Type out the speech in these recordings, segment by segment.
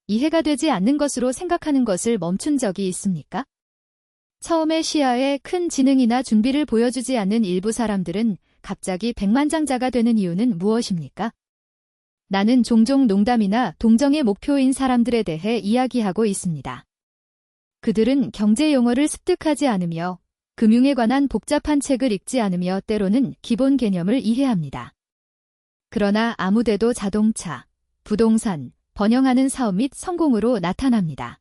이해가 되지 않는 것으로 생각하는 것을 멈춘 적이 있습니까? 처음에 시야에 큰 지능이나 준비를 보여주지 않는 일부 사람들은 갑자기 백만장자가 되는 이유는 무엇입니까? 나는 종종 농담이나 동정의 목표인 사람들에 대해 이야기하고 있습니다. 그들은 경제 용어를 습득하지 않으며 금융에 관한 복잡한 책을 읽지 않으며 때로는 기본 개념을 이해합니다. 그러나 아무데도 자동차, 부동산, 번영하는 사업 및 성공으로 나타납니다.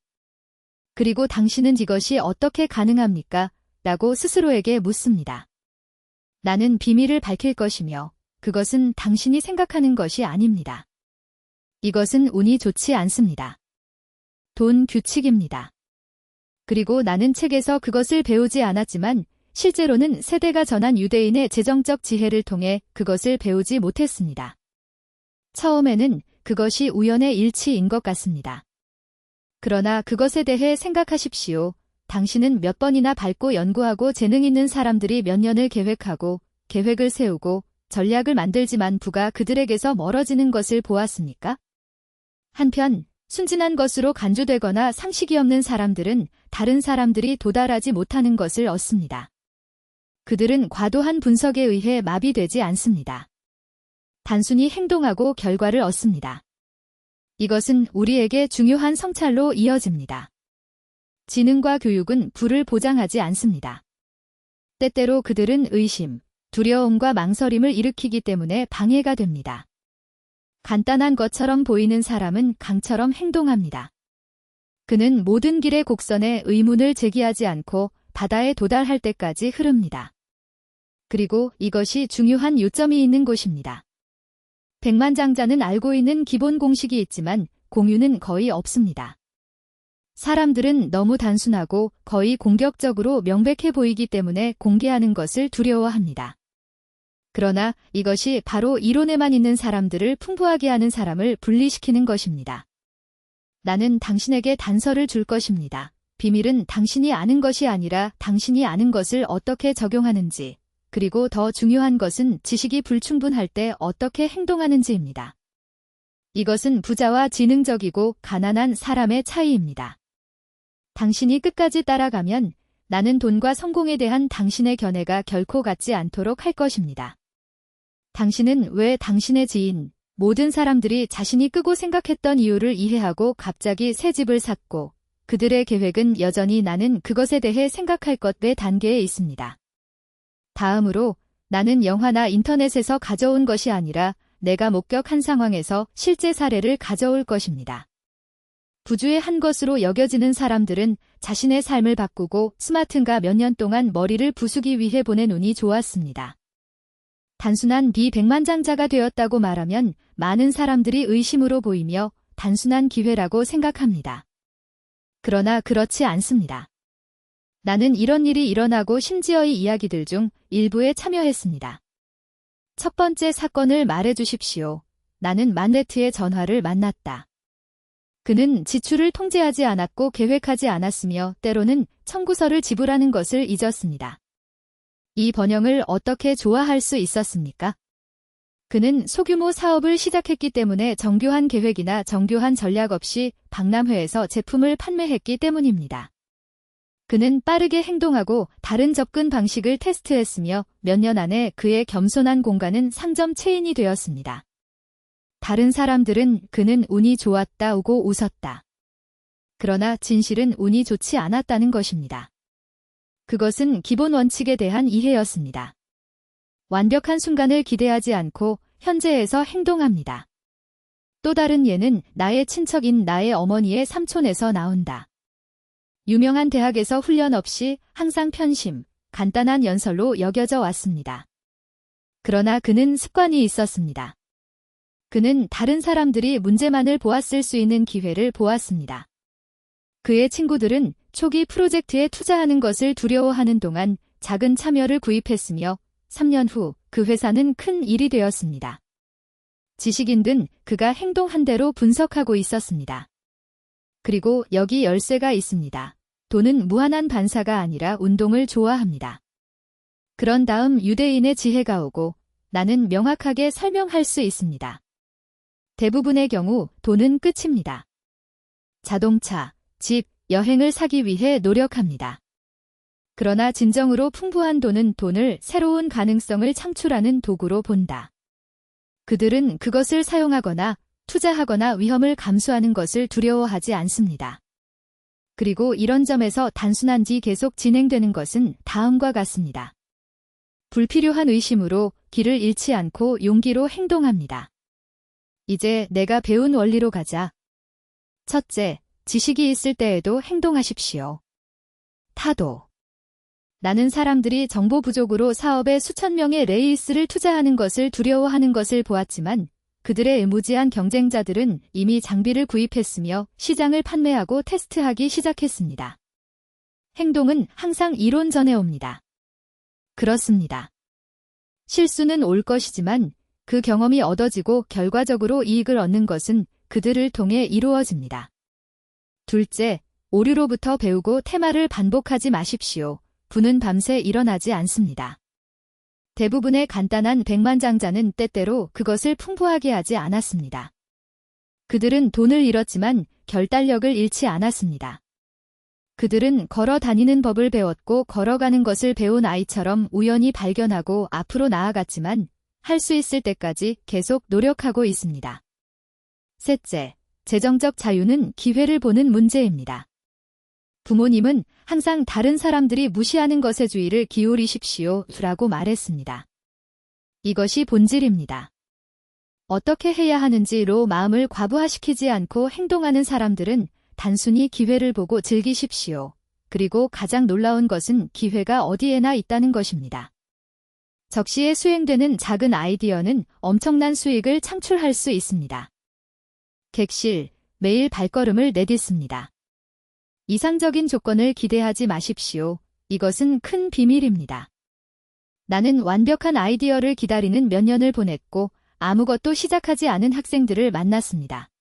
그리고 당신은 이것이 어떻게 가능합니까? 라고 스스로에게 묻습니다. 나는 비밀을 밝힐 것이며 그것은 당신이 생각하는 것이 아닙니다. 이것은 운이 좋지 않습니다. 돈 규칙입니다. 그리고 나는 책에서 그것을 배우지 않았지만 실제로는 세대가 전한 유대인의 재정적 지혜를 통해 그것을 배우지 못했습니다. 처음에는 그것이 우연의 일치인 것 같습니다. 그러나 그것에 대해 생각하십시오. 당신은 몇 번이나 밟고 연구하고 재능 있는 사람들이 몇 년을 계획하고 계획을 세우고 전략을 만들지만 부가 그들에게서 멀어지는 것을 보았습니까? 한편 순진한 것으로 간주되거나 상식이 없는 사람들은 다른 사람들이 도달하지 못하는 것을 얻습니다. 그들은 과도한 분석에 의해 마비되지 않습니다. 단순히 행동하고 결과를 얻습니다. 이것은 우리에게 중요한 성찰로 이어집니다. 지능과 교육은 부를 보장하지 않습니다. 때때로 그들은 의심, 두려움과 망설임을 일으키기 때문에 방해가 됩니다. 간단한 것처럼 보이는 사람은 강처럼 행동합니다. 그는 모든 길의 곡선에 의문을 제기하지 않고 바다에 도달할 때까지 흐릅니다. 그리고 이것이 중요한 요점이 있는 곳입니다. 백만장자는 알고 있는 기본 공식이 있지만 공유는 거의 없습니다. 사람들은 너무 단순하고 거의 공격적으로 명백해 보이기 때문에 공개하는 것을 두려워합니다. 그러나 이것이 바로 이론에만 있는 사람들을 풍부하게 하는 사람을 분리시키는 것입니다. 나는 당신에게 단서를 줄 것입니다. 비밀은 당신이 아는 것이 아니라 당신이 아는 것을 어떻게 적용하는지, 그리고 더 중요한 것은 지식이 불충분할 때 어떻게 행동하는지입니다. 이것은 부자와 지능적이고 가난한 사람의 차이입니다. 당신이 끝까지 따라가면 나는 돈과 성공에 대한 당신의 견해가 결코 같지 않도록 할 것입니다. 당신은 왜 당신의 지인, 모든 사람들이 자신이 끄고 생각했던 이유를 이해하고 갑자기 새 집을 샀고 그들의 계획은 여전히 나는 그것에 대해 생각할 것의 단계에 있습니다. 다음으로 나는 영화나 인터넷에서 가져온 것이 아니라 내가 목격한 상황에서 실제 사례를 가져올 것입니다. 부주의 한 것으로 여겨지는 사람들은 자신의 삶을 바꾸고 스마트인가 몇 년 동안 머리를 부수기 위해 보낸 운이 좋았습니다. 단순한 비백만장자가 되었다고 말하면 많은 사람들이 의심으로 보이며 단순한 기회라고 생각합니다. 그러나 그렇지 않습니다. 나는 이런 일이 일어나고 심지어 이 이야기들 중 일부에 참여했습니다. 첫 번째 사건을 말해주십시오. 나는 만레트의 전화를 만났다. 그는 지출을 통제하지 않았고 계획하지 않았으며 때로는 청구서를 지불하는 것을 잊었습니다. 이 번영을 어떻게 좋아할 수 있었습니까? 그는 소규모 사업을 시작했기 때문에 정교한 계획이나 정교한 전략 없이 박람회에서 제품을 판매했기 때문입니다. 그는 빠르게 행동하고 다른 접근 방식을 테스트했으며 몇 년 안에 그의 겸손한 공간은 상점 체인이 되었습니다. 다른 사람들은 그는 운이 좋았다 오고 웃었다. 그러나 진실은 운이 좋지 않았다는 것입니다. 그것은 기본 원칙에 대한 이해였습니다. 완벽한 순간을 기대하지 않고 현재에서 행동합니다. 또 다른 예는 나의 친척인 나의 어머니의 삼촌에서 나온다. 유명한 대학에서 훈련 없이 항상 편심, 간단한 연설로 여겨져 왔습니다. 그러나 그는 습관이 있었습니다. 그는 다른 사람들이 문제만을 보았을 수 있는 기회를 보았습니다. 그의 친구들은 초기 프로젝트에 투자하는 것을 두려워하는 동안 작은 참여를 구입했으며 3년 후 그 회사는 큰 일이 되었습니다. 지식인은 그가 행동한 대로 분석하고 있었습니다. 그리고 여기 열쇠가 있습니다. 돈은 무한한 반사가 아니라 운동을 좋아합니다. 그런 다음 유대인의 지혜가 오고 나는 명확하게 설명할 수 있습니다. 대부분의 경우 돈은 끝입니다. 자동차, 집, 여행을 사기 위해 노력합니다. 그러나 진정으로 풍부한 돈은 돈을 새로운 가능성을 창출하는 도구로 본다. 그들은 그것을 사용하거나 투자하거나 위험을 감수하는 것을 두려워하지 않습니다. 그리고 이런 점에서 단순한 뒤 계속 진행되는 것은 다음과 같습니다. 불필요한 의심으로 길을 잃지 않고 용기로 행동합니다. 이제 내가 배운 원리로 가자. 첫째, 지식이 있을 때에도 행동하십시오. 타도. 나는 사람들이 정보 부족으로 사업에 수천 명의 레이스를 투자하는 것을 두려워하는 것을 보았지만 그들의 의무지한 경쟁자들은 이미 장비를 구입했으며 시장을 판매하고 테스트하기 시작했습니다. 행동은 항상 이론 전에 옵니다. 그렇습니다. 실수는 올 것이지만 그 경험이 얻어지고 결과적으로 이익을 얻는 것은 그들을 통해 이루어집니다. 둘째, 오류로부터 배우고 테마를 반복하지 마십시오. 부는 밤새 일어나지 않습니다. 대부분의 간단한 백만장자는 때때로 그것을 풍부하게 하지 않았습니다. 그들은 돈을 잃었지만 결단력을 잃지 않았습니다. 그들은 걸어 다니는 법을 배웠고 걸어가는 것을 배운 아이처럼 우연히 발견하고 앞으로 나아갔지만 할 수 있을 때까지 계속 노력하고 있습니다. 셋째, 재정적 자유는 기회를 보는 문제입니다. 부모님은 항상 다른 사람들이 무시하는 것에 주의를 기울이십시오 라고 말했습니다. 이것이 본질입니다. 어떻게 해야 하는지로 마음을 과부하시키지 않고 행동하는 사람들은 단순히 기회를 보고 즐기십시오. 그리고 가장 놀라운 것은 기회가 어디에나 있다는 것입니다. 적시에 수행되는 작은 아이디어는 엄청난 수익을 창출할 수 있습니다. 객실, 매일 발걸음을 내딛습니다. 이상적인 조건을 기대하지 마십시오. 이것은 큰 비밀입니다. 나는 완벽한 아이디어를 기다리는 몇 년을 보냈고 아무것도 시작하지 않은 학생들을 만났습니다.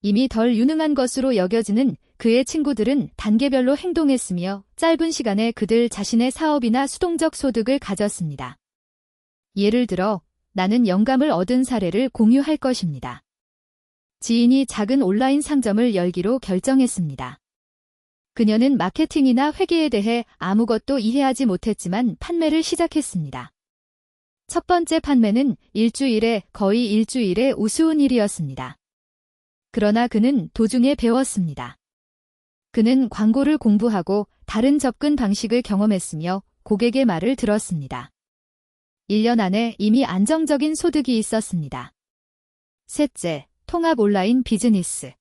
이미 덜 유능한 것으로 여겨지는 그의 친구들은 단계별로 행동했으며 짧은 시간에 그들 자신의 사업이나 수동적 소득을 가졌습니다. 예를 들어, 나는 영감을 얻은 사례를 공유할 것입니다. 지인이 작은 온라인 상점을 열기로 결정했습니다. 그녀는 마케팅이나 회계에 대해 아무것도 이해하지 못했지만 판매를 시작했습니다. 첫 번째 판매는 거의 일주일에 우스운 일이었습니다. 그러나 그는 도중에 배웠습니다. 그는 광고를 공부하고 다른 접근 방식을 경험했으며 고객의 말을 들었습니다. 1년 안에 이미 안정적인 소득이 있었습니다. 셋째, 통합 온라인 비즈니스.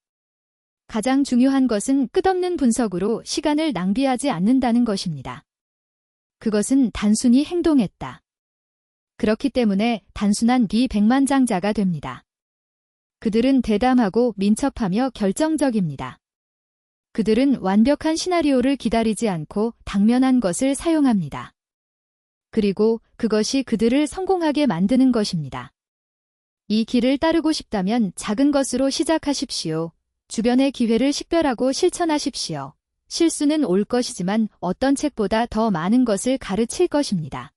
가장 중요한 것은 끝없는 분석으로 시간을 낭비하지 않는다는 것입니다. 그것은 단순히 행동했다. 그렇기 때문에 단순한 비백만장자가 됩니다. 그들은 대담하고 민첩하며 결정적입니다. 그들은 완벽한 시나리오를 기다리지 않고 당면한 것을 사용합니다. 그리고 그것이 그들을 성공하게 만드는 것입니다. 이 길을 따르고 싶다면 작은 것으로 시작하십시오. 주변의 기회를 식별하고 실천하십시오. 실수는 올 것이지만 어떤 책보다 더 많은 것을 가르칠 것입니다.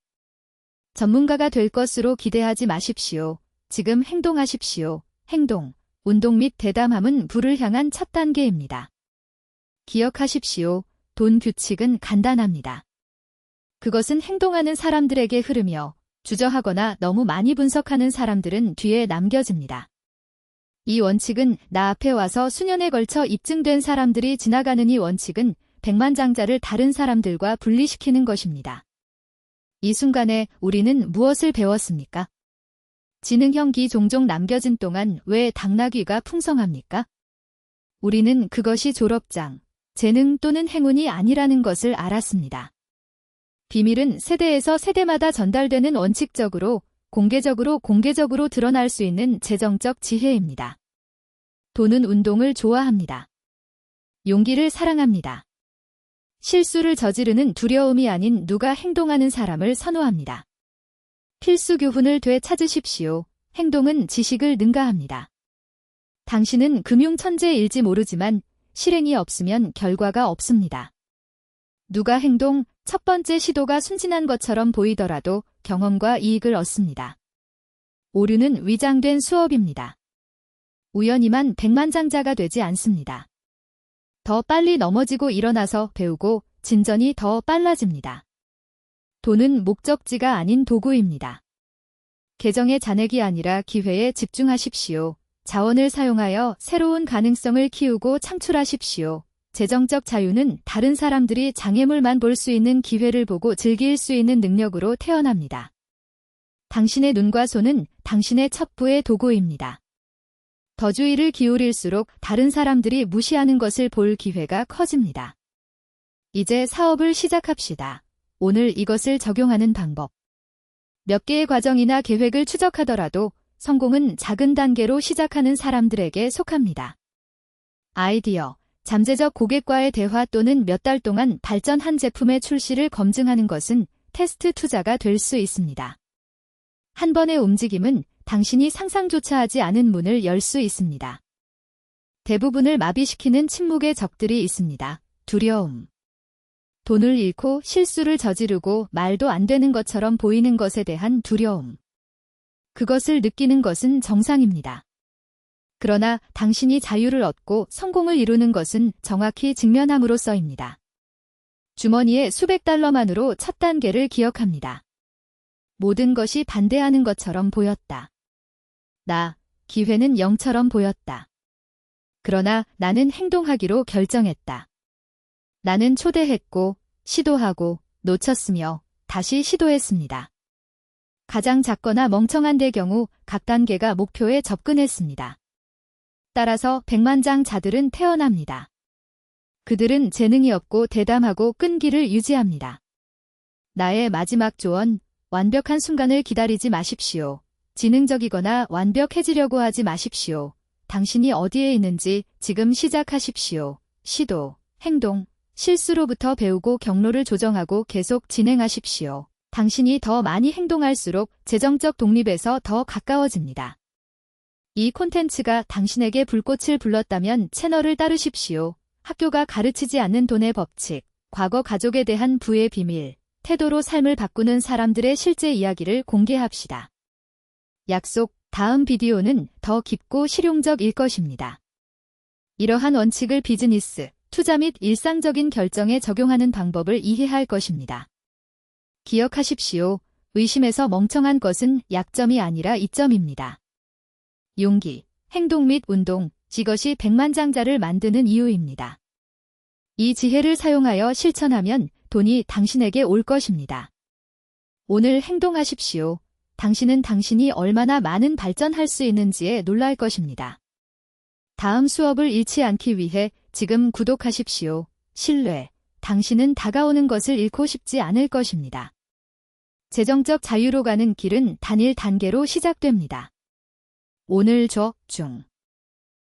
전문가가 될 것으로 기대하지 마십시오. 지금 행동하십시오. 행동, 운동 및 대담함은 부를 향한 첫 단계입니다. 기억하십시오. 돈 규칙은 간단합니다. 그것은 행동하는 사람들에게 흐르며 주저하거나 너무 많이 분석하는 사람들은 뒤에 남겨집니다. 이 원칙은 나 앞에 와서 수년에 걸쳐 입증된 사람들이 지나가는 이 원칙은 백만장자를 다른 사람들과 분리시키는 것입니다. 이 순간에 우리는 무엇을 배웠습니까? 지능형 기 종종 남겨진 동안 왜 당나귀가 풍성합니까? 우리는 그것이 졸업장, 재능 또는 행운이 아니라는 것을 알았습니다. 비밀은 세대에서 세대마다 전달되는 원칙적으로 공개적으로 드러날 수 있는 재정적 지혜입니다. 돈은 운동을 좋아합니다. 용기를 사랑합니다. 실수를 저지르는 두려움이 아닌 누가 행동하는 사람을 선호합니다. 필수 교훈을 되찾으십시오. 행동은 지식을 능가합니다. 당신은 금융 천재일지 모르지만 실행이 없으면 결과가 없습니다. 누가 행동, 첫 번째 시도가 순진한 것처럼 보이더라도 경험과 이익을 얻습니다. 오류는 위장된 수업입니다. 우연히만 백만장자가 되지 않습니다. 더 빨리 넘어지고 일어나서 배우고 진전이 더 빨라집니다. 돈은 목적지가 아닌 도구입니다. 계정의 잔액이 아니라 기회에 집중하십시오. 자원을 사용하여 새로운 가능성을 키우고 창출하십시오. 재정적 자유는 다른 사람들이 장애물만 볼 수 있는 기회를 보고 즐길 수 있는 능력으로 태어납니다. 당신의 눈과 손은 당신의 첩부의 도구입니다. 더 주의를 기울일수록 다른 사람들이 무시하는 것을 볼 기회가 커집니다. 이제 사업을 시작합시다. 오늘 이것을 적용하는 방법. 몇 개의 과정이나 계획을 추적하더라도 성공은 작은 단계로 시작하는 사람들에게 속합니다. 아이디어. 잠재적 고객과의 대화 또는 몇 달 동안 발전한 제품의 출시를 검증하는 것은 테스트 투자가 될 수 있습니다. 한 번의 움직임은 당신이 상상조차 하지 않은 문을 열 수 있습니다. 대부분을 마비시키는 침묵의 적들이 있습니다. 두려움. 돈을 잃고 실수를 저지르고 말도 안 되는 것처럼 보이는 것에 대한 두려움. 그것을 느끼는 것은 정상입니다. 그러나 당신이 자유를 얻고 성공을 이루는 것은 정확히 직면함으로써입니다. 주머니에 수백 달러만으로 첫 단계를 기억합니다. 모든 것이 반대하는 것처럼 보였다. 기회는 0처럼 보였다. 그러나 나는 행동하기로 결정했다. 나는 초대했고, 시도하고, 놓쳤으며, 다시 시도했습니다. 가장 작거나 멍청한 데 경우 각 단계가 목표에 접근했습니다. 따라서 백만장자들은 태어납니다. 그들은 재능이 없고 대담하고 끈기를 유지합니다. 나의 마지막 조언, 완벽한 순간을 기다리지 마십시오. 지능적이거나 완벽해지려고 하지 마십시오. 당신이 어디에 있는지 지금 시작하십시오. 시도, 행동, 실수로부터 배우고 경로를 조정하고 계속 진행하십시오. 당신이 더 많이 행동할수록 재정적 독립에서 더 가까워집니다. 이 콘텐츠가 당신에게 불꽃을 불렀다면 채널을 따르십시오. 학교가 가르치지 않는 돈의 법칙, 과거 가족에 대한 부의 비밀, 태도로 삶을 바꾸는 사람들의 실제 이야기를 공개합시다. 약속, 다음 비디오는 더 깊고 실용적일 것입니다. 이러한 원칙을 비즈니스, 투자 및 일상적인 결정에 적용하는 방법을 이해할 것입니다. 기억하십시오. 의심에서 멍청한 것은 약점이 아니라 이점입니다. 용기, 행동 및 운동, 이것이 백만장자를 만드는 이유입니다. 이 지혜를 사용하여 실천하면 돈이 당신에게 올 것입니다. 오늘 행동하십시오. 당신은 당신이 얼마나 많은 발전할 수 있는지에 놀랄 것입니다. 다음 수업을 잃지 않기 위해 지금 구독하십시오. 신뢰, 당신은 다가오는 것을 잃고 싶지 않을 것입니다. 재정적 자유로 가는 길은 단일 단계로 시작됩니다. 오늘 중